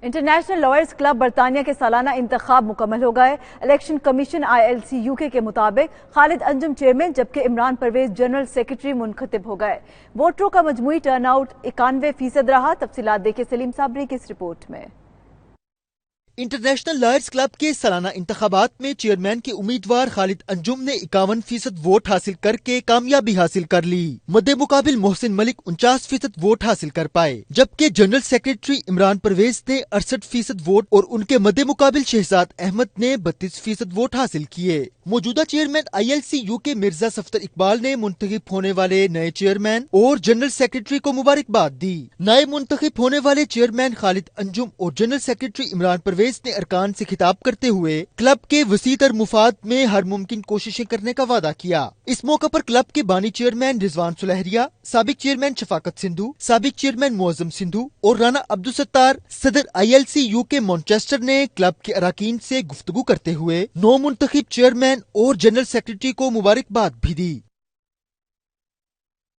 International lawyers club برطانیہ کے سالانہ انتخاب مکمل ہو گئے۔ الیکشن کمیشن ILC UK کے مطابق خالد انجم چیئرمین جبکہ عمران پرویز جنرل سیکرٹری منتخب ہو گئے۔ ووٹروں کا مجموعی ٹرن آؤٹ 91% رہا۔ تفصیلات دیکھیں سلیم صابری کی اس رپورٹ میں۔ انٹرنیشنل لائرز کلب کے سالانہ انتخابات میں چیئرمین کے امیدوار خالد انجم نے 51% ووٹ حاصل کر کے کامیابی حاصل کر لی۔ مد مقابل محسن ملک 49% ووٹ حاصل کر پائے، جبکہ جنرل سیکرٹری عمران پرویز نے 68% ووٹ اور ان کے مد مقابل شہزاد احمد نے 32% ووٹ حاصل کیے۔ موجودہ chairman ILC UK Mirza Safdar Iqbal نے منتخب ہونے والے نئے چیئرمین اور جنرل سیکرٹری کو مبارکباد دی۔ نئے منتخب ہونے والے چیئرمین خالد انجم اور جنرل سیکرٹری عمران پرویز نے ارکان سے خطاب کرتے ہوئے کلب کے وسیع تر مفاد میں ہر ممکن کوششیں کرنے کا وعدہ کیا۔ اس موقع پر کلب کے بانی چیئرمین رضوان سلہریہ، سابق چیئرمین شفاقت سندھو، سابق چیئرمین معظم سندھو اور رانا عبدالستار، صدر ILC UK مانچسٹر نے کلب کے اراکین سے گفتگو کرتے ہوئے نو منتخب چیئرمین اور جنرل سیکرٹری کو مبارکباد بھی دی۔